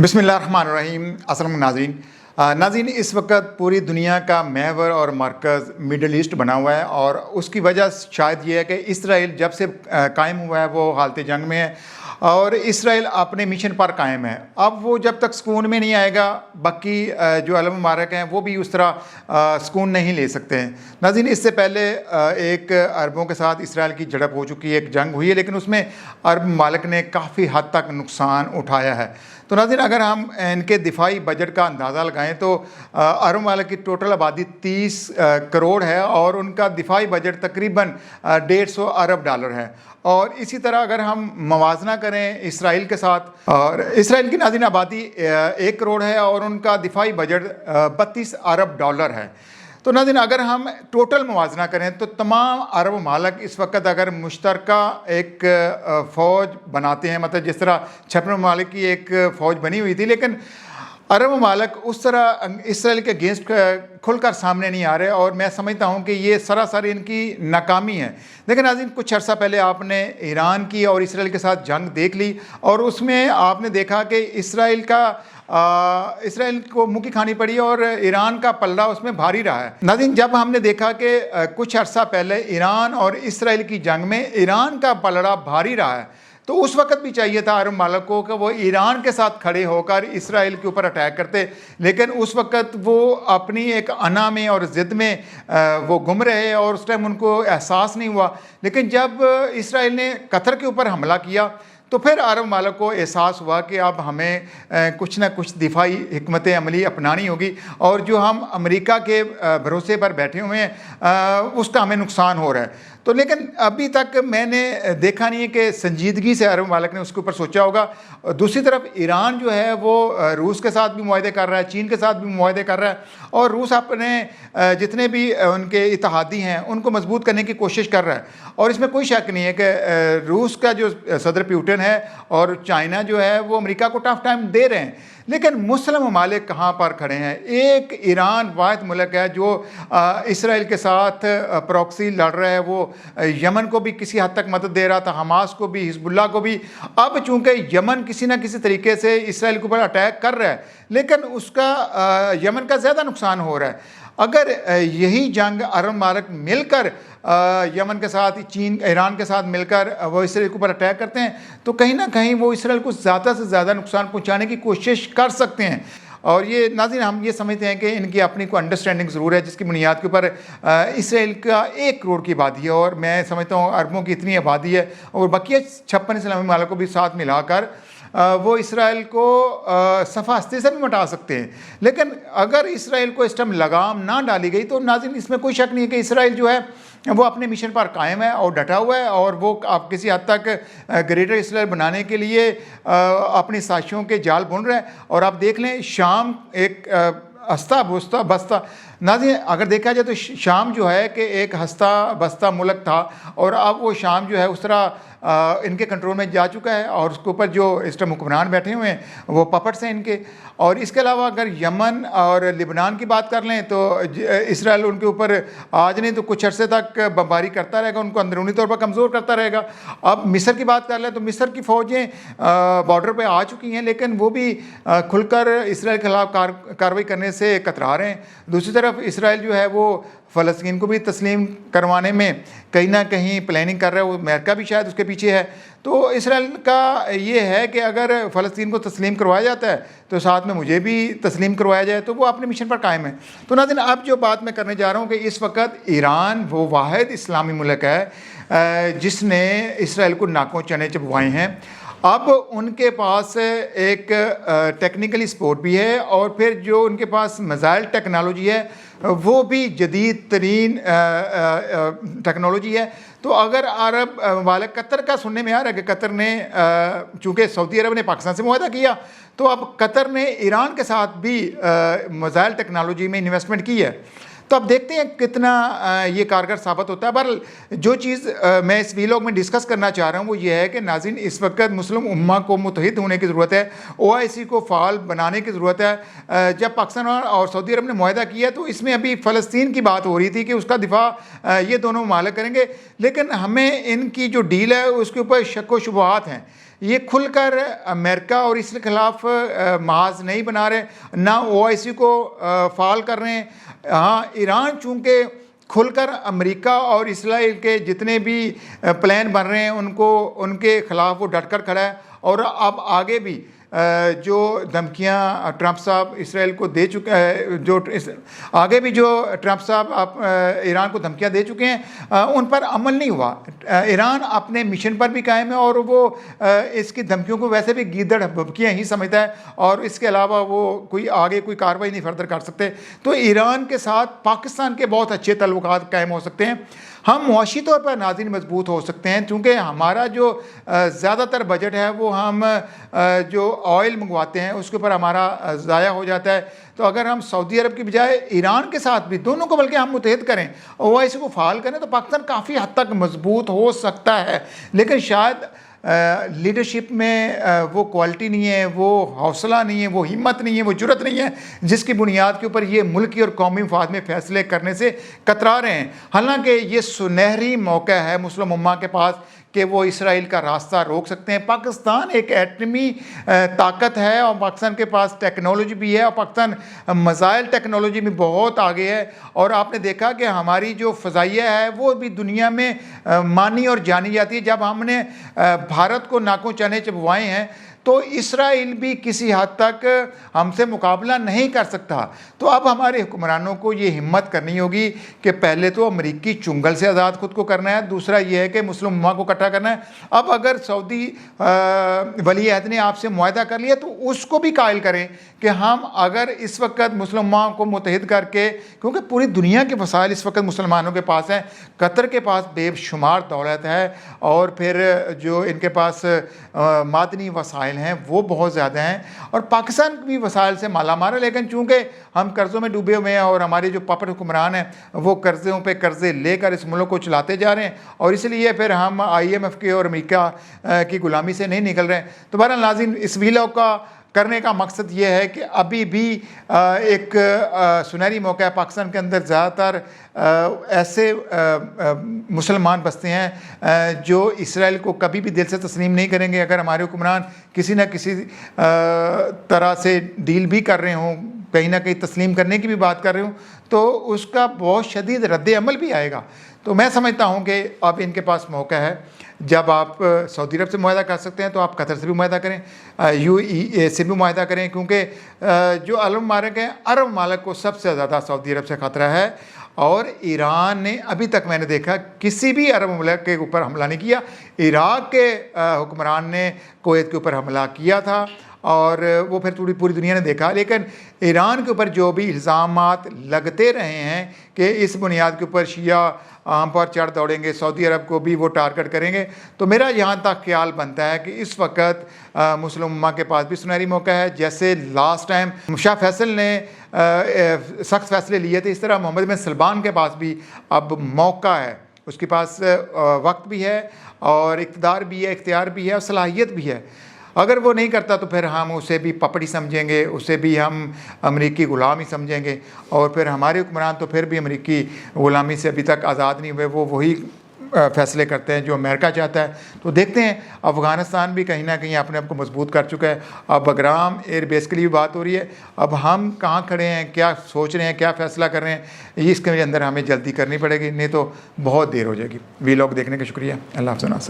बिस्मिल्लाहिर्रहमानिर्रहीम। अस्सलाम नाज़रीन, इस वक्त पूरी दुनिया का महवर और मरकज़ मिडल ईस्ट बना हुआ है और उसकी वजह शायद ये है कि इसराइल जब से कायम हुआ है वो हालत जंग में है और इसराइल अपने मिशन पर कायम है। अब वो जब तक सुकून में नहीं आएगा, बाकी जो अलम मुबारक हैं वो भी उस तरह सुकून नहीं ले सकते हैं। नाज़रीन, इससे पहले एक अरबों के साथ इसराइल की झड़प हो चुकी है, एक जंग हुई है, लेकिन उसमें अरब मालिक ने काफ़ी हद तक नुकसान उठाया है। तो नाज़रीन, अगर हम इनके दिफाई बजट का अंदाज़ा लगाएं तो अरब मालिक की टोटल आबादी 30 करोड़ है और उनका दिफाई बजट तकरीबन 150 अरब डॉलर है। और इसी तरह अगर हम मवाजना करें इसराइल के साथ, और इसराइल की नाज़रीन आबादी 1 करोड़ है और उनका दिफाई बजट 32 अरब डॉलर है। तो नाज़रीन, अगर हम टोटल मुवाजना करें तो तमाम अरब मालिक इस वक्त अगर मुश्तरका एक फ़ौज बनाते हैं, मतलब जिस तरह छप्पन ममालिक की एक फ़ौज बनी हुई थी, लेकिन अरब मालिक उस तरह इसराइल के अगेंस्ट खुलकर सामने नहीं आ रहे और मैं समझता हूँ कि ये सरासर इनकी नाकामी है। लेकिन नाज़रीन, कुछ अर्सा पहले आपने ईरान की और इसराइल के साथ जंग देख ली और उसमें आपने देखा कि इसराइल को मुँह की खानी पड़ी और ईरान का पल्ला उसमें भारी रहा है। नाज़रीन, जब हमने देखा कि कुछ अर्सा पहले ईरान और इसराइल की जंग में ईरान का पलड़ा भारी रहा है, तो उस वक्त भी चाहिए था अरब मालिक को कि वो ईरान के साथ खड़े होकर इसराइल के ऊपर अटैक करते, लेकिन उस वक्त वो अपनी एक अना में और ज़िद में वो गुम रहे और उस टाइम उनको एहसास नहीं हुआ। लेकिन जब इसराइल ने कतर के ऊपर हमला किया तो फिर अरब मालिक को एहसास हुआ कि अब हमें कुछ ना कुछ दिफाई हिकमत अमली अपनानी होगी और जो हम अमेरिका के भरोसे पर बैठे हुए हैं उसका हमें नुकसान हो रहा है। तो लेकिन अभी तक मैंने देखा नहीं है कि संजीदगी से अरब मालिक ने उसके ऊपर सोचा होगा। दूसरी तरफ ईरान जो है वो रूस के साथ भी मुआहदे कर रहा है, चीन के साथ भी मुआहदे कर रहा है और रूस अपने जितने भी उनके इत्तेहादी हैं उनको मजबूत करने की कोशिश कर रहा है। और इसमें कोई शक नहीं है कि रूस का जो सदर पुतिन है और चाइना जो है वो अमेरिका को टफ टाइम दे रहे हैं, लेकिन मुस्लिम ममालिक कहाँ पर खड़े हैं। एक ईरान वाहिद मुल्क है जो इसराइल के साथ प्रॉक्सी लड़ रहा है, वो यमन को भी किसी हद तक मदद दे रहा था, हमास को भी, हिजबुल्लाह को भी। अब चूँकि यमन किसी न किसी तरीके से इसराइल के ऊपर अटैक कर रहा है, लेकिन उसका यमन का ज़्यादा नुकसान हो रहा है। अगर यही जंग अरब मालिक मिलकर यमन के साथ, चीन, ईरान के साथ मिलकर वो इसराइल के ऊपर अटैक करते हैं तो कहीं ना कहीं वो इसराइल को ज़्यादा से ज़्यादा नुकसान पहुंचाने की कोशिश कर सकते हैं। और ये नाज़रीन, हम ये समझते हैं कि इनकी अपनी कोई अंडरस्टैंडिंग ज़रूर है जिसकी बुनियाद के ऊपर इसराइल का 1 करोड़ की आबादी है और मैं समझता हूँ अरबों की इतनी आबादी है और बाकी 56 इस्लामी मालिक को भी साथ मिलाकर वो इसराइल को सफ़ा हस्ती से भी मिटा सकते हैं। लेकिन अगर इसराइल को इस टाइम लगाम ना डाली गई तो नाज़रीन, इसमें कोई शक नहीं है कि इसराइल जो है वो अपने मिशन पर कायम है और डटा हुआ है और वो आप किसी हद तक ग्रेटर इसराइल बनाने के लिए अपनी साजिशों के जाल बुन रहा है। और आप देख लें, शाम एक हंसता बसता बसता, नाज़रीन अगर देखा जाए तो शाम जो है कि एक हंसता बसता मुल्क था और अब वो शाम जो है उस तरह इनके कंट्रोल में जा चुका है और उसके ऊपर जो इस टाइम हुक्मरान बैठे हुए हैं वो पपट्स हैं इनके। और इसके अलावा अगर यमन और लिबनान की बात कर लें तो इसराइल उनके ऊपर आज नहीं तो कुछ अरसे तक बमबारी करता रहेगा, उनको अंदरूनी तौर पर कमज़ोर करता रहेगा। अब मिस्र की बात कर लें तो मिस्र की फ़ौजें बॉर्डर पर आ चुकी हैं, लेकिन वो भी खुलकर इसराइल के खिलाफ कार्रवाई करने से कतरा रहे हैं। दूसरी तरफ इसराइल जो है वो फ़लस्तीन को भी तस्लीम करवाने में कहीं ना कहीं प्लानिंग कर रहा है, वो अमेरिका भी शायद उसके पीछे है। तो इसराइल का ये है कि अगर फ़लस्तीन को तस्लीम करवाया जाता है तो साथ में मुझे भी तस्लीम करवाया जाए, तो वो अपने मिशन पर कायम है। तो नाज़रीन, अब जो बात मैं करने जा रहा हूँ कि इस वक्त ईरान वो वाहिद इस्लामी मुल्क है जिसने इसराइल को नाकों चने चबवाए हैं। अब उनके पास एक टेक्निकली सपोर्ट भी है और फिर जो उनके पास मिसाइल टेक्नोलॉजी है वो भी जदीद तरीन टेक्नोलॉजी है। तो अगर अरब वाले कतर का सुनने में आ रहा है कि कतर ने चूँकि सऊदी अरब ने पाकिस्तान से मुआहदा किया तो अब कतर ने ईरान के साथ भी मिसाइल टेक्नोलॉजी में इन्वेस्टमेंट की है। तो अब देखते हैं कितना ये कारगर साबित होता है। बहरहाल जो चीज़ मैं इस वीलॉग में डिस्कस करना चाह रहा हूँ वो ये है कि नाज़रीन, इस वक्त मुस्लिम उम्मा को मुत्तहिद होने की ज़रूरत है, OIC को फ़ाल बनाने की ज़रूरत है। जब पाकिस्तान और सऊदी अरब ने मुआहदा किया तो इसमें अभी फ़लस्तीन की बात हो रही थी कि उसका दिफा ये दोनों ममालिक करेंगे, लेकिन हमें इनकी जो डील है उसके ऊपर शक व शुबहात हैं। یہ کھل کر امریکہ اور اس کے خلاف محاذ نہیں بنا رہے، نہ OIC کو فعال کر رہے ہیں۔ ہاں، ایران چونکہ کھل کر امریکہ اور اسرائیل کے جتنے بھی پلان بن رہے ہیں ان کے خلاف وہ ڈٹ کر کھڑا ہے، اور اب آگے بھی جو دھمکیاں ٹرمپ صاحب اسرائیل کو دے چکے ہیں، آگے بھی جو ٹرمپ صاحب ایران کو دھمکیاں دے چکے ہیں، ان پر عمل نہیں ہوا۔ ایران اپنے مشن پر بھی قائم ہے، اور وہ اس کی دھمکیوں کو ویسے بھی گیدڑ بھبکیاں ہی سمجھتا ہے، اور اس کے علاوہ وہ آگے کوئی کارروائی نہیں فردر کر سکتے۔ تو ایران کے ساتھ پاکستان کے بہت اچھے تعلقات قائم ہو سکتے ہیں۔ ہم معاشی طور پر ناظرین مضبوط ہو سکتے ہیں، چونکہ ہمارا جو زیادہ تر بجٹ ہے وہ ہم جو آئل منگواتے ہیں اس کے اوپر ہمارا ضائع ہو جاتا ہے۔ تو اگر ہم سعودی عرب کی بجائے ایران کے ساتھ بھی، دونوں کو بلکہ ہم متحد کریں، OIC کو فعال کریں، تو پاکستان کافی حد تک مضبوط ہو سکتا ہے۔ لیکن شاید لیڈرشپ میں وہ کوالٹی نہیں ہے، وہ حوصلہ نہیں ہے، وہ ہمت نہیں ہے، وہ جرأت نہیں ہے جس کی بنیاد کے اوپر یہ ملکی اور قومی مفاد میں فیصلے کرنے سے کترا رہے ہیں۔ حالانکہ یہ سنہری موقع ہے مسلم امہ کے پاس کہ وہ اسرائیل کا راستہ روک سکتے ہیں۔ پاکستان ایک ایٹمی طاقت ہے، اور پاکستان کے پاس ٹیکنالوجی بھی ہے، اور پاکستان میزائل ٹیکنالوجی میں بہت آگے ہے، اور آپ نے دیکھا کہ ہماری جو فضائیہ ہے وہ بھی دنیا میں مانی اور جانی جاتی ہے۔ جب ہم نے بھارت کو ناکوں چنے چبوائے ہیں تو اسرائیل بھی کسی حد تک ہم سے مقابلہ نہیں کر سکتا۔ تو اب ہمارے حکمرانوں کو یہ ہمت کرنی ہوگی کہ پہلے تو امریکی چنگل سے آزاد خود کو کرنا ہے، دوسرا یہ ہے کہ مسلم امہ کو اکٹھا کرنا ہے۔ اب اگر سعودی ولی عہد نے آپ سے معاہدہ کر لیا تو اس کو بھی قائل کریں کہ ہم اگر اس وقت مسلم امہ کو متحد کر کے، کیونکہ پوری دنیا کے وسائل اس وقت مسلمانوں کے پاس ہیں، قطر کے پاس بے شمار دولت ہے، اور پھر جو ان کے پاس معدنی وسائل ہیں وہ بہت زیادہ ہیں، اور پاکستان بھی وسائل سے مالا مال ہے، لیکن چونکہ ہم قرضوں میں ڈوبے ہوئے ہیں، اور ہمارے جو پاپٹ حکمران ہیں وہ قرضوں پہ قرضے لے کر اس ملک کو چلاتے جا رہے ہیں، اور اس لیے پھر ہم IMF کے اور امریکہ کی غلامی سے نہیں نکل رہے ہیں۔ تو بہرحال ناظرین، اس ویلاگ کا کرنے کا مقصد یہ ہے کہ ابھی بھی ایک سنہری موقع ہے پاکستان کے اندر۔ زیادہ تر ایسے مسلمان بستے ہیں جو اسرائیل کو کبھی بھی دل سے تسلیم نہیں کریں گے۔ اگر ہمارے حکمران کسی نہ کسی طرح سے ڈیل بھی کر رہے ہوں، کہیں نہ کہیں تسلیم کرنے کی بھی بات کر رہے ہوں، تو اس کا بہت شدید رد عمل بھی آئے گا۔ تو میں سمجھتا ہوں کہ اب ان کے پاس موقع ہے، جب آپ سعودی عرب سے معاہدہ کر سکتے ہیں تو آپ قطر سے بھی معاہدہ کریں، UAE سے بھی معاہدہ کریں، کیونکہ جو عرب ممالک ہیں، عرب ممالک کو سب سے زیادہ سعودی عرب سے خطرہ ہے، اور ایران نے ابھی تک میں نے دیکھا کسی بھی عرب ممالک کے اوپر حملہ نہیں کیا۔ عراق کے حکمران نے کویت کے اوپر حملہ کیا تھا، اور وہ پھر پوری دنیا نے دیکھا، لیکن ایران کے اوپر جو بھی الزامات لگتے رہے ہیں کہ اس بنیاد کے اوپر شیعہ ہم پر چڑھ دوڑیں گے، سعودی عرب کو بھی وہ ٹارگٹ کریں گے، تو میرا یہاں تک خیال بنتا ہے کہ اس وقت مسلم امہ کے پاس بھی سنہری موقع ہے۔ جیسے لاسٹ ٹائم شاہ فیصل نے سخت فیصلے لیے تھے، اس طرح محمد بن سلمان کے پاس بھی اب موقع ہے، اس کے پاس وقت بھی ہے، اور اقتدار بھی ہے، اختیار بھی ہے، اور صلاحیت بھی ہے۔ اگر وہ نہیں کرتا تو پھر ہم اسے بھی پپڑی سمجھیں گے، اسے بھی ہم امریکی غلام ہی سمجھیں گے، اور پھر ہمارے حکمران تو پھر بھی امریکی غلامی سے ابھی تک آزاد نہیں ہوئے، وہ وہی فیصلے کرتے ہیں جو امریکہ چاہتا ہے۔ تو دیکھتے ہیں، افغانستان بھی کہیں نہ کہیں اپنے آپ کو مضبوط کر چکا ہے۔ اب بگرام ایئر بیس کے لیے بھی بات ہو رہی ہے، اب ہم کہاں کھڑے ہیں، کیا سوچ رہے ہیں، کیا فیصلہ کر رہے ہیں، اس کے اندر ہمیں جلدی کرنی پڑے گی، نہیں تو بہت دیر ہو جائے گی۔ ویلاگ دیکھنے کا شکریہ، اللہ حافظ۔